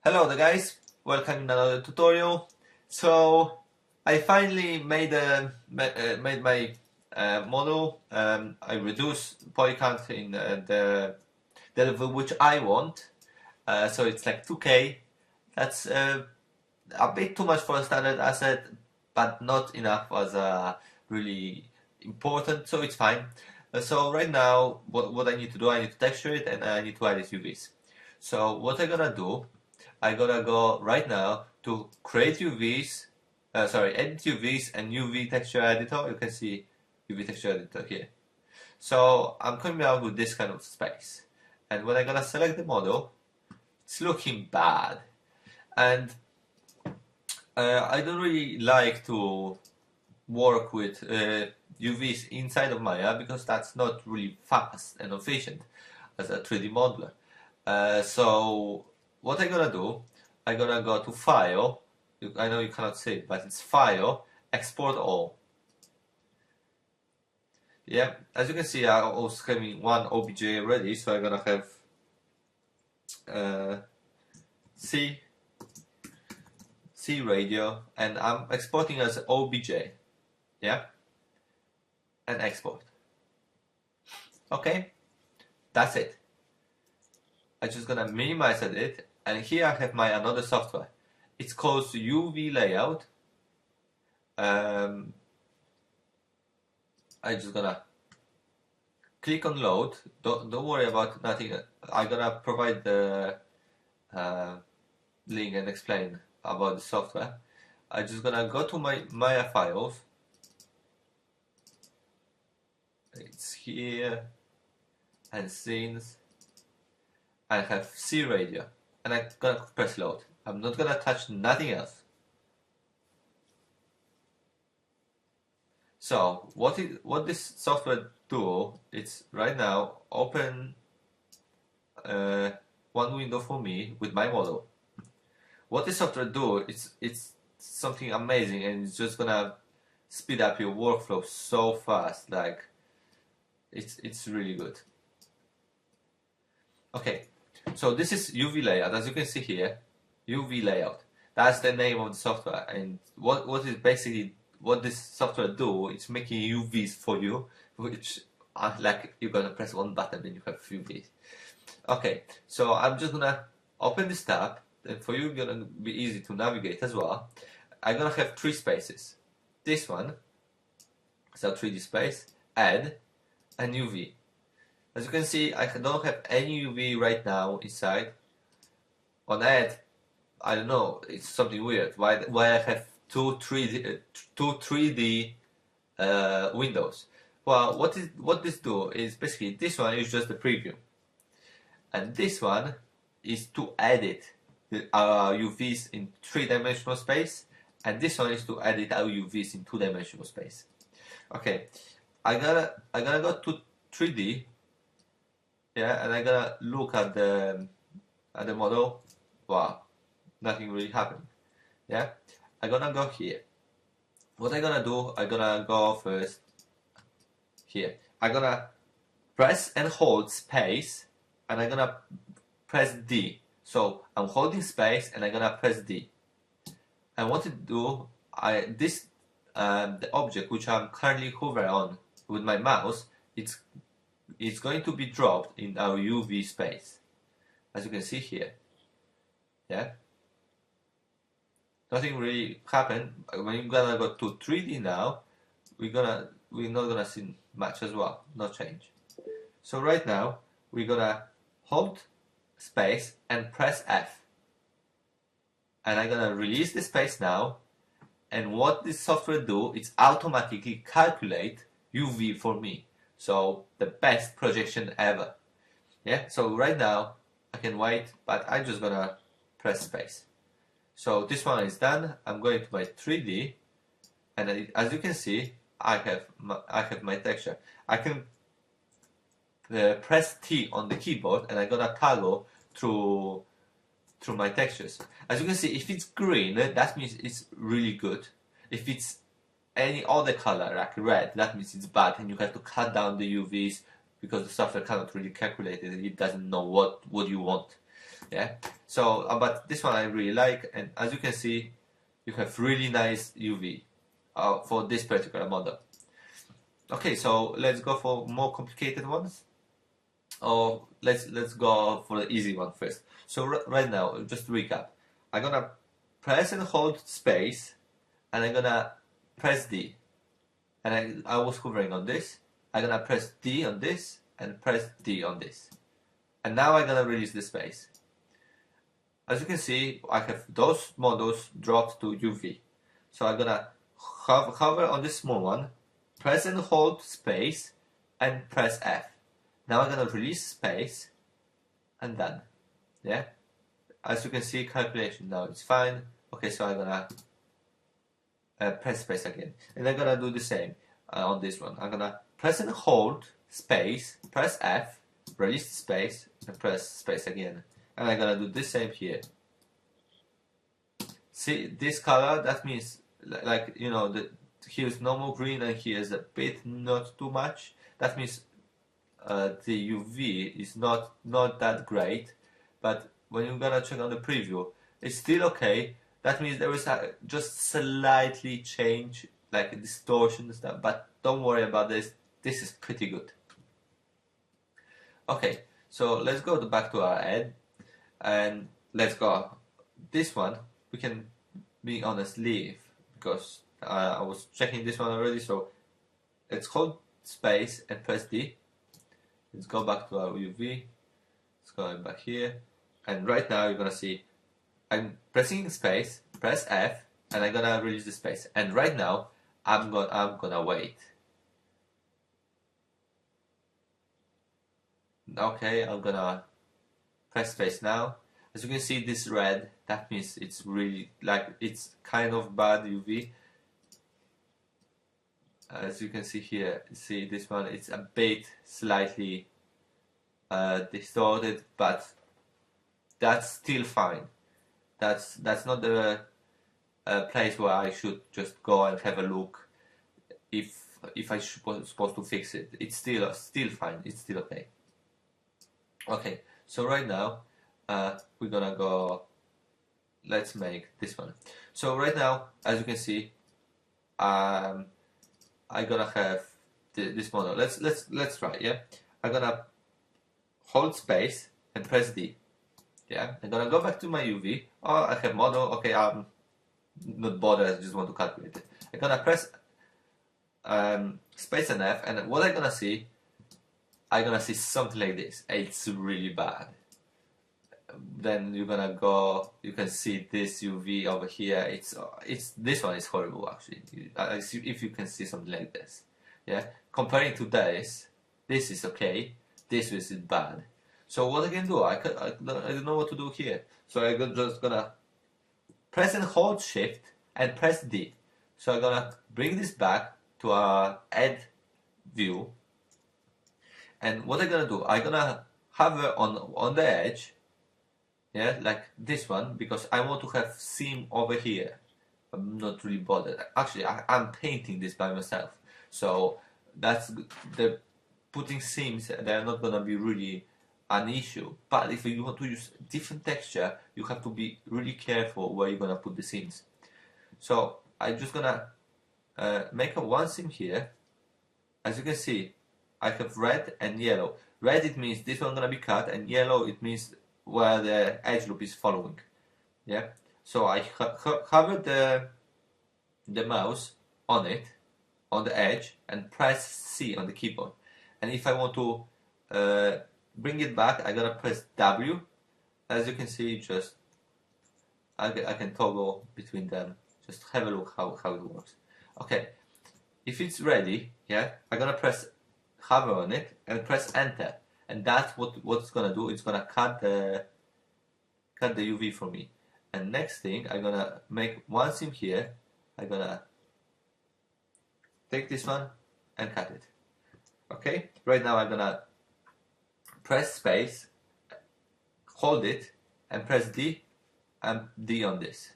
Hello there guys, welcome in another tutorial. So I finally made my model. I reduced poly count in the level which I want. So it's like 2K. That's a bit too much for a standard asset, but not enough as really important, so it's fine. So right now, what I need to do, I need to texture it and I need to add its UVs. So what I'm gonna do, I'm gonna go right now to create UVs, edit UVs and UV texture editor. You can see UV texture editor here. So I'm coming out with this kind of space. And when I'm gonna select the model, it's looking bad. And I don't really like to work with UVs inside of Maya because that's not really fast and efficient as a 3D modeler. So what I'm gonna do, I'm gonna go to File. I know you cannot see it, but it's File, Export All. Yeah, as you can see, I was having one OBJ already, so I'm gonna have C radio, and I'm exporting as OBJ. Yeah, and export. Okay, that's it. I'm just gonna minimize it, and here I have my another software. It's called UVLayout. I'm just gonna click on load. Don't worry about nothing. I'm gonna provide the link and explain about the software. I'm just gonna go to my Maya files. It's here and scenes. I have C radio and I'm gonna press load. I'm not gonna touch nothing else. So what this software do? It's right now open one window for me with my model. What this software do? It's something amazing, and it's just gonna speed up your workflow so fast. Like it's really good. Okay, so this is UVLayout. As you can see here, UVLayout. That's the name of the software, and what is basically what this software do? It's making UVs for you, which are like you're gonna press one button and you have UVs. Okay, so I'm just gonna open this tab, and for you, it's gonna be easy to navigate as well. I'm gonna have three spaces. This one, so 3D space, add, and UV. As you can see, I don't have any UV right now inside. On add, I don't know, it's something weird. Why I have two 3D windows? Well, what this do is basically this one is just the preview, and this one is to edit our UVs in 3-dimensional space, and this one is to edit our UVs in 2-dimensional space. Okay, I gotta go to 3D. Yeah, and I gotta look at the model. Wow, nothing really happened. Yeah, I'm gonna go here. What I'm gonna do? I'm gonna go first here. I'm gonna press and hold space, and I'm gonna press D. So I'm holding space, and I'm gonna press D. And what to do? The object which I'm currently hovering on with my mouse, it's going to be dropped in our UV space, as you can see here. Yeah, nothing really happened. When you're gonna go to 3D now, we're not gonna see much as well. No change. So right now we're gonna hold space and press F, and I'm gonna release the space now. And what this software do? It's automatically calculate UV for me. So the best projection ever. Yeah, so right now I can wait, but I'm just gonna press space. So this one is done. I'm going to my 3D, and as you can see, I have my texture. I can press T on the keyboard, and I'm gonna toggle through my textures. As you can see, if it's green, that means it's really good. If it's any other color, like red, that means it's bad, and you have to cut down the UVs because the software cannot really calculate it. It doesn't know what you want. Yeah. So, but this one I really like, and as you can see, you have really nice UV for this particular model. Okay, so let's go for more complicated ones, or let's go for the easy one first. So right now, just to recap, I'm gonna press and hold space, and I'm gonna press D, and I was hovering on this. I'm gonna press D on this, and press D on this, and now I'm gonna release the space. As you can see, I have those models dropped to UV. So I'm gonna hover on this small one, press and hold space, and press F. Now I'm gonna release space, and done. Yeah. As you can see, calculation now it's fine. Okay, so I'm gonna press space again, and I'm gonna do the same on this one. I'm gonna press and hold space, press F, release space, and press space again. And I'm gonna do the same here. See this color? That means, like, you know, here's normal green and here's a bit not too much. That means the UV is not that great. But when you're gonna check on the preview, it's still okay. That means there is just slightly change, like a distortion and stuff. But don't worry about this. This is pretty good. Okay, so let's go back to our ad. And let's go. This one we can be honest leave, because I was checking this one already. So let's hold space and press D. Let's go back to our UV. Let's go back here, and right now you're gonna see I'm pressing space, press F, and I'm gonna release the space. And right now I'm gonna wait. Okay, I'm gonna press space now. As you can see, this red, that means it's really, like, it's kind of bad UV. As you can see here, see this one, it's a bit slightly distorted, but that's still fine. That's not the place where I should just go and have a look if I supposed to fix it. It's still fine. It's still okay. Okay, so right now we're gonna go. Let's make this one. So right now, as you can see, I'm gonna have this model. Let's try. Yeah, I'm gonna hold space and press D. Yeah, I'm gonna go back to my UV. Oh, I have model. Okay, I'm not bothered. I just want to calculate it. I'm gonna press space and F, and what I'm gonna see something like this. It's really bad. Then you're gonna go. You can see this UV over here. It's this one is horrible actually. If you can see something like this, yeah. Comparing to this is okay. This is bad. So what I can do? I don't know what to do here. So I'm just gonna press and hold Shift and press D. So I'm gonna bring this back to our Add view. And what I'm gonna do? I'm gonna hover on the edge. Yeah, like this one, because I want to have seam over here. I'm not really bothered. Actually, I'm painting this by myself, so that's the putting seams. They're not gonna be really an issue. But if you want to use different texture, you have to be really careful where you're gonna put the seams. So I'm just gonna make a one seam here. As you can see, I have red and yellow. Red, it means this one gonna be cut, and yellow, it means where the edge loop is following. Yeah, so I hover the mouse on it, on the edge, and press C on the keyboard. And if I want to bring it back, I'm gonna press W. As you can see, just I can toggle between them. Just have a look how it works. Okay, if it's ready, yeah, I'm gonna press hover on it and press enter. And that's what it's gonna do. It's gonna cut the UV for me. And next thing, I'm gonna make one seam here. I'm gonna take this one and cut it. Okay. Right now, I'm gonna press space, hold it, and press D and D on this.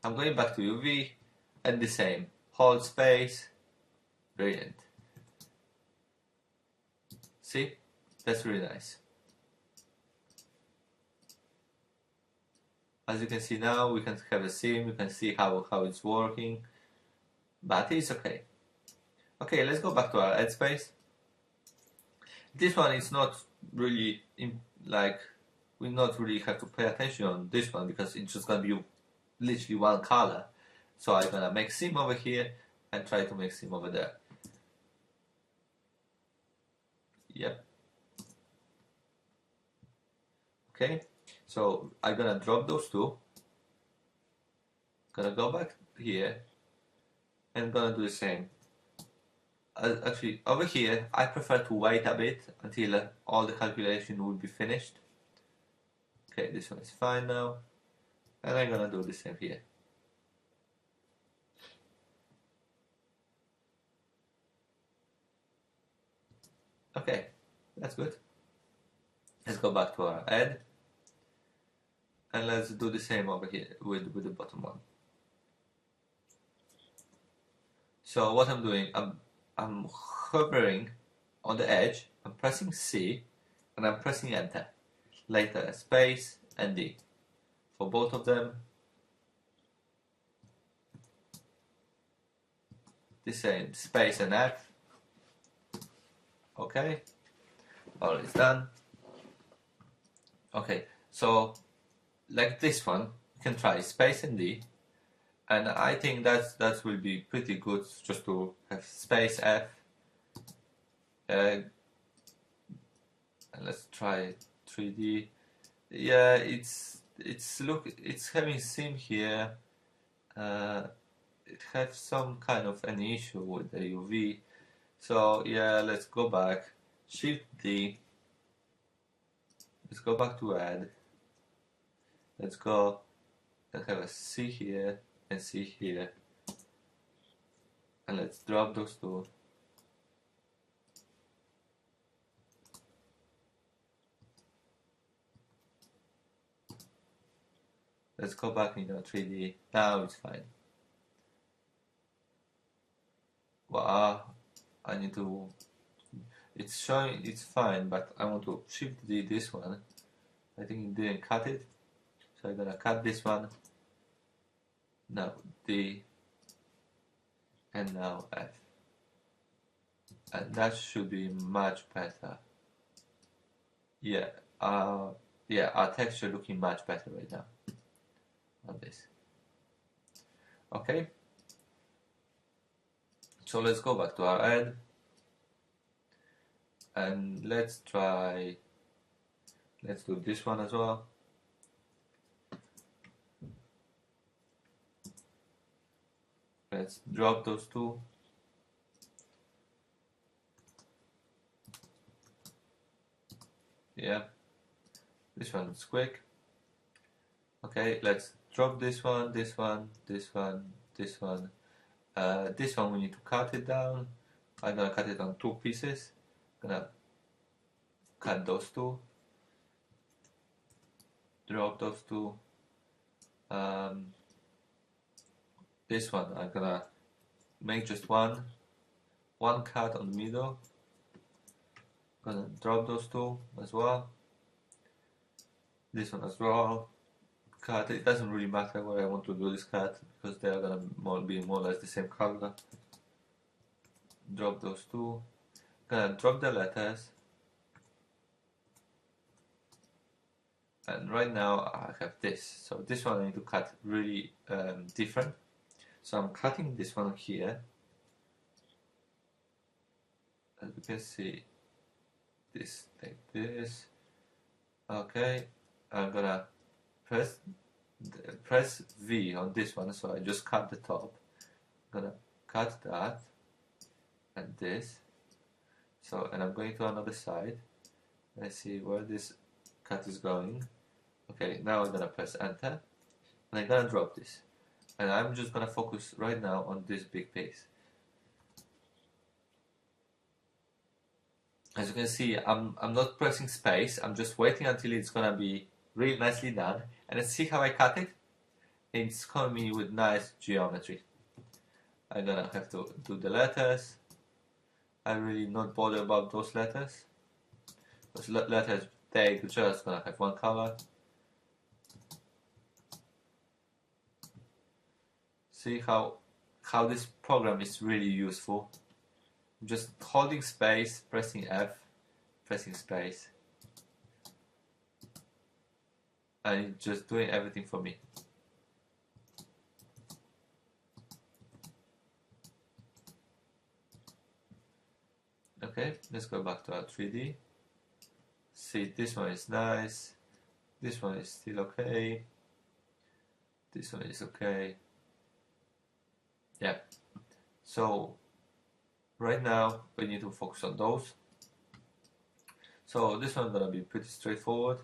I'm going back to UV and the same. Hold space. Brilliant. See? That's really nice. As you can see now, we can have a sim, you can see how it's working, but it's okay. Okay, let's go back to our ad space. This one is not really, we not really have to pay attention on this one because it's just gonna be literally one color. So I'm gonna make sim over here and try to make sim over there. Yep. Okay, so I'm gonna drop those two. Gonna go back here and gonna do the same. Actually, over here, I prefer to wait a bit until all the calculation will be finished. Okay, this one is fine now. And I'm gonna do the same here. Okay, that's good. Let's go back to our ad. And let's do the same over here with the bottom one. So what I'm doing, I'm hovering on the edge, I'm pressing C, and I'm pressing enter. Later, space and D. For both of them, the same, space and F. Okay, all is done. Okay, so like this one, you can try space and D, and I think that will be pretty good just to have space F. And let's try 3D. Yeah, it's having sim here. It has some kind of an issue with the UV. So yeah, let's go back. Shift D. Let's go back to add. Let's go and have a C here and C here. And let's drop those two. Let's go back into 3D. Now it's fine. Wow, I need to. It's showing it's fine, but I want to shift D this one. I think it didn't cut it, so I'm gonna cut this one. Now D, and now F, and that should be much better. Yeah, yeah, our texture looking much better right now on this. Okay, so let's go back to our ad and let's do this one as well. Let's drop those two. Yeah, this one is quick. Okay, let's drop this one, this one, this one, this one. This one we need to cut it down. I'm gonna cut it on 2 pieces. Gonna cut those two. Drop those two. This one I'm gonna make just one cut on the middle. Gonna drop those two as well. This one as well. Cut. It doesn't really matter where I want to do this cut because they are gonna be more or less the same color. Drop those two. Gonna drop the letters. And right now I have this. So this one I need to cut really different. So I'm cutting this one here. As you can see, this like this. Okay, I'm gonna press V on this one, so I just cut the top. I'm gonna cut that and this. So, and I'm going to another side. Let's see where this cut is going. Okay, now I'm gonna press enter and I'm gonna drop this. And I'm just gonna focus right now on this big piece. As you can see, I'm not pressing space, I'm just waiting until it's gonna be really nicely done. And let's see how I cut it. It's coming with nice geometry. I'm gonna have to do the letters. I'm really not bothered about those letters. Those letters, they're just gonna have one color. See how this program is really useful. Just holding space, pressing F, pressing space, and it's just doing everything for me. Okay, let's go back to our 3D. See, this one is nice, this one is still okay, this one is okay. Yeah, so right now we need to focus on those. So this one's gonna be pretty straightforward.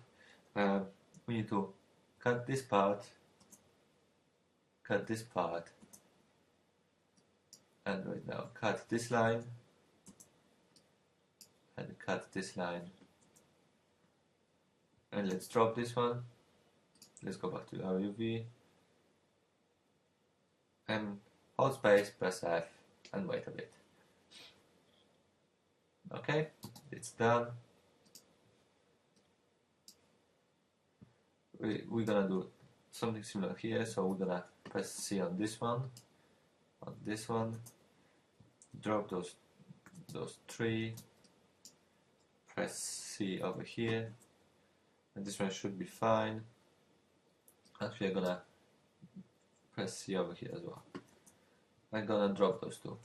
We need to cut this part, and right now cut this line, and cut this line. And let's drop this one. Let's go back to our UV. And hold space, press F, and wait a bit. Okay, it's done. We're gonna do something similar here, so we're gonna press C on this one, drop those three, press C over here, and this one should be fine. Actually, I'm gonna press C over here as well. I'm gonna drop those two.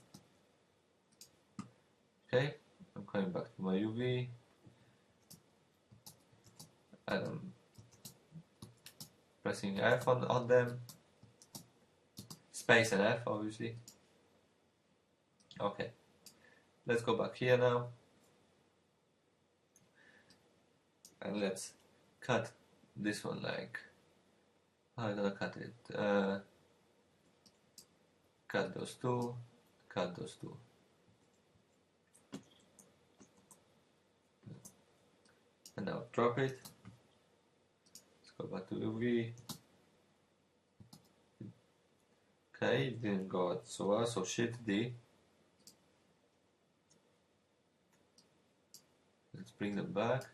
Okay, I'm coming back to my UV, and I'm pressing F on them, space and F obviously. Okay, let's go back here now, and let's cut this one like, how am I gonna cut it? Cut those two, and now drop it. Let's go back to UV. Okay, it didn't go out so well, so Shift D. Let's bring them back,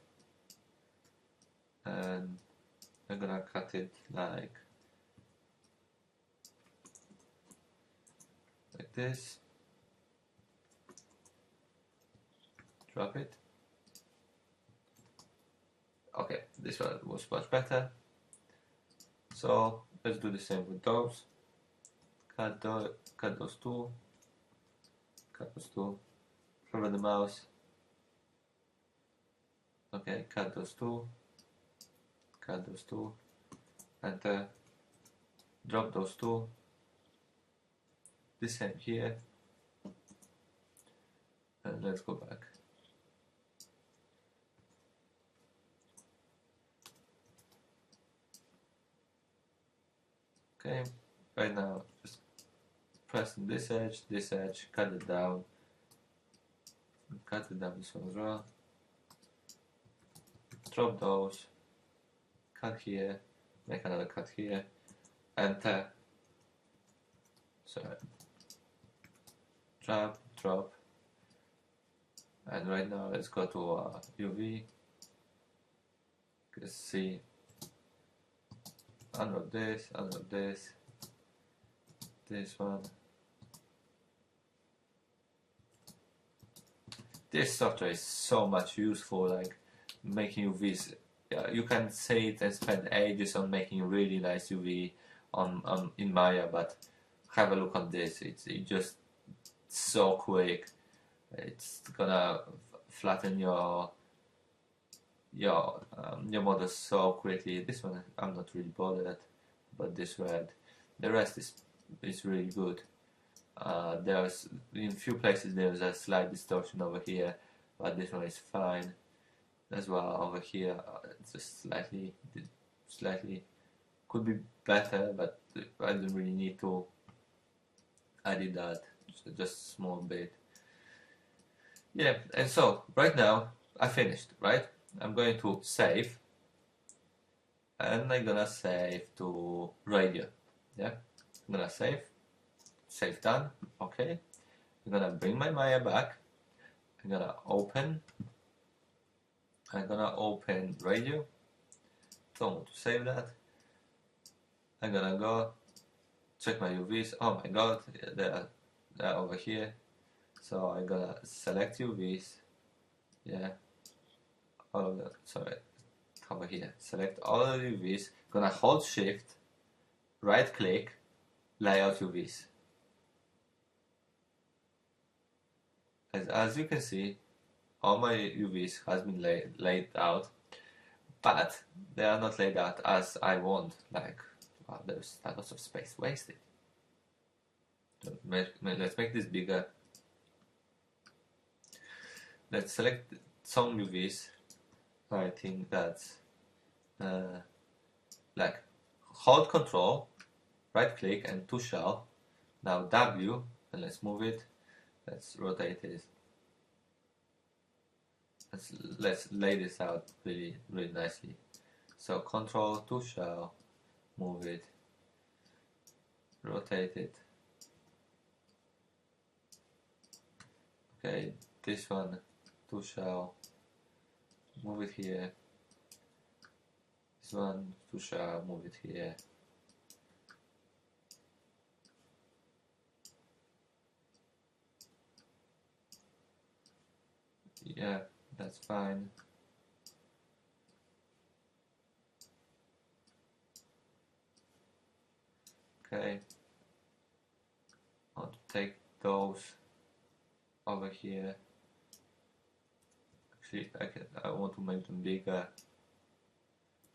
and I'm gonna cut it like this. Drop it. Okay, this one was much better. So let's do the same with those. Cut those two. Cover the mouse. Okay, cut those two. Enter. Drop those two. The same here. And let's go back. Okay, right now just pressing this edge, cut it down this one as well. Drop those, cut here, make another cut here, enter. Sorry. Drop, and right now let's go to UV. Let's see. Unwrap this, this one. This software is so much useful, like making UVs. Yeah, you can say it and spend ages on making really nice UV in Maya, but have a look on this. It's just so quick. It's gonna flatten your model so quickly. This one I'm not really bothered, but this red, the rest is really good. There's in a few places there's a slight distortion over here, but this one is fine as well. Over here, just slightly could be better, but I don't really need to edit that. Just a small bit. Yeah, and so right now I finished. Right, I'm going to save, and I'm gonna save to radio. Yeah, I'm gonna save done. Okay, I'm gonna bring my Maya back. I'm gonna open radio. Don't want to save that. I'm gonna go check my UVs. Oh my god, they're over here. So I'm gonna select UVs. Yeah, all of them. Sorry, over here. Select all of the UVs. Gonna hold Shift, right click, layout UVs. As you can see, all my UVs has been laid out, but they are not laid out as I want. Like, well, there's lots of space wasted. So let's make this bigger. Let's select some UVs. I think that's like hold Control, right click and to shell. Now W, and let's move it. Let's rotate it. Let's lay this out really nicely. So Control to shell, move it, rotate it. Okay, this one to shell, move it here. This one to shell, move it here. Yeah, that's fine. Okay, I want to take those over here. Actually, I want to make them bigger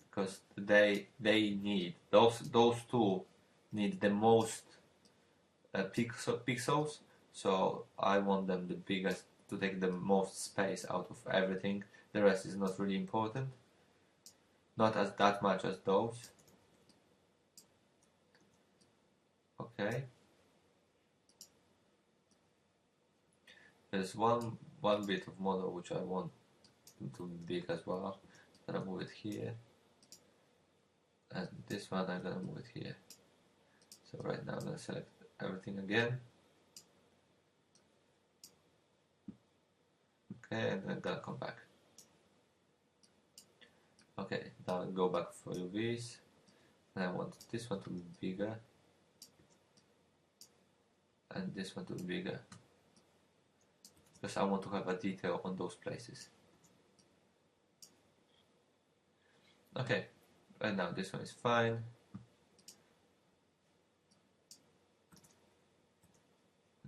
because they need those two need the most pixels. So I want them the biggest to take the most space out of everything. The rest is not really important. Not as that much as those. Okay. There's one bit of model which I want to be big as well. I'm gonna move it here. And this one I'm gonna move it here. So right now I'm gonna select everything again. Okay, and I'm gonna come back. Okay, now go back for UVs. And I want this one to be bigger. And this one to be bigger. Because I want to have a detail on those places. Okay, right now this one is fine.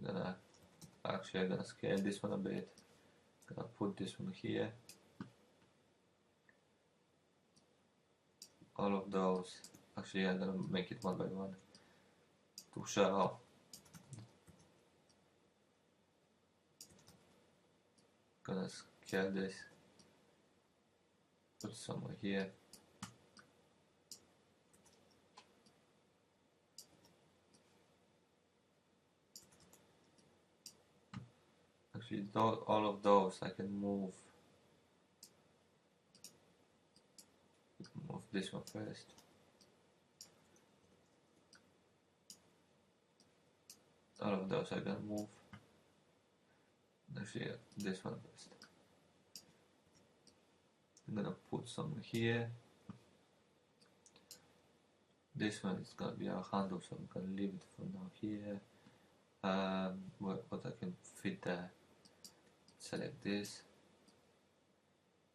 I'm gonna scale this one a bit. Gonna put this one here. All of those. Actually, I'm gonna make it one by one to show. Gonna scale this. Put somewhere here. Actually, all of those I can move. Move this one first. All of those I can move. Actually, this one first. I'm gonna put some here. This one is gonna be our handle, so I'm gonna leave it for now here. What I can fit there. Select this.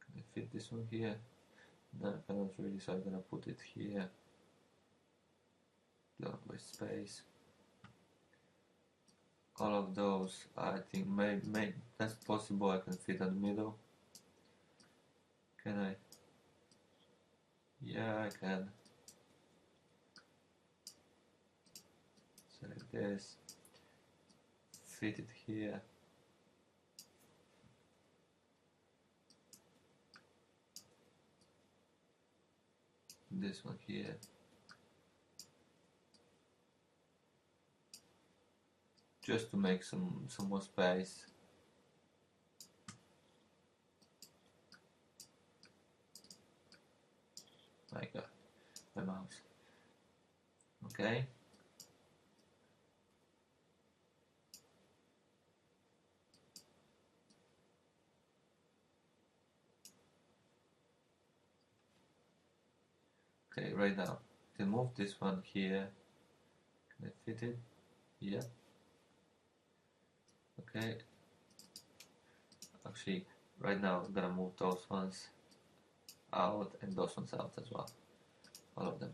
Can I fit this one here? No, I cannot really, so I'm gonna put it here. Don't waste space. All of those, I think may that's possible. I can fit in the middle. Can I? Yeah, I can. Select this. Fit it here. This one here. Just to make some more space. My God, my mouse. Okay. Okay, right now, you can move this one here. Can I fit it? Yeah. Okay. Actually, right now I'm gonna move those ones out and those ones out as well. All of them.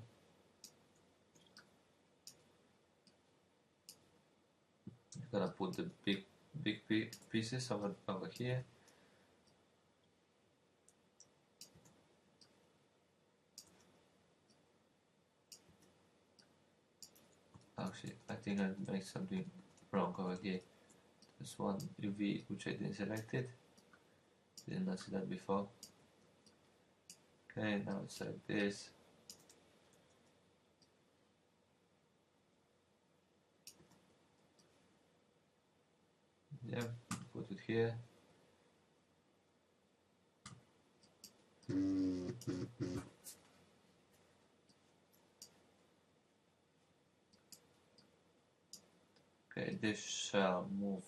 I'm gonna put the big pieces over here. Actually, I think I made something wrong over here. There's one UV which I didn't select it. Did not see that before. Okay, now it's like this. Yeah, put it here. Okay, this shell move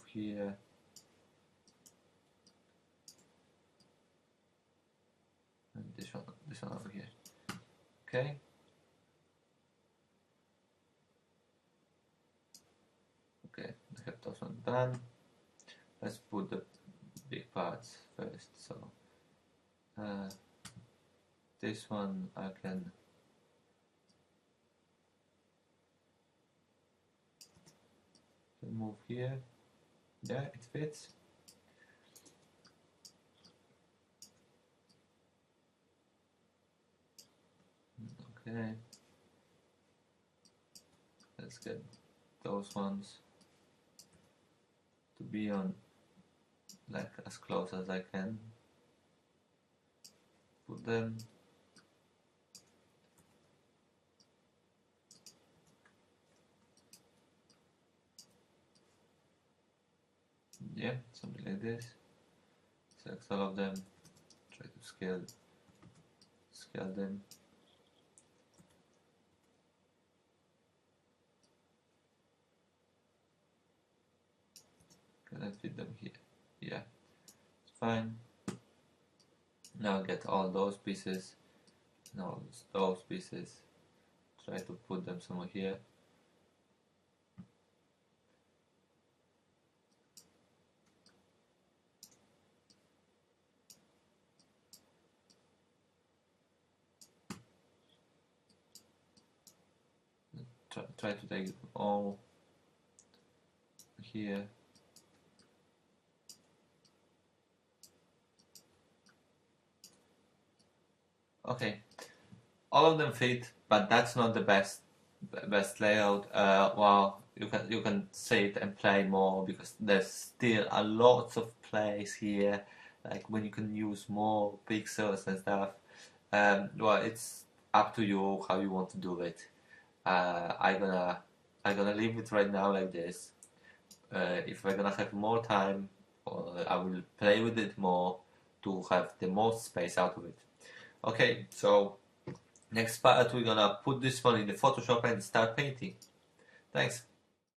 here. And this one over here. Okay. Okay, I have those one done. Let's put the big parts first. So this one I can move here. Yeah, it fits. Okay. Let's get those ones to be on like as close as I can. Put them. Yeah, something like this. Select all of them. Try to scale them. Can I fit them here? Yeah, it's fine. Now get all those pieces and all those pieces. Try to put them somewhere here. Try to take it all here. Okay, all of them fit, but that's not the best layout. Well, you can save and play more because there's still a lot of place here, like when you can use more pixels and stuff. Well, it's up to you how you want to do it. I'm gonna leave it right now like this. If I'm gonna have more time, I will play with it more to have the most space out of it. Okay, so next part we're gonna put this one in the Photoshop and start painting. Thanks.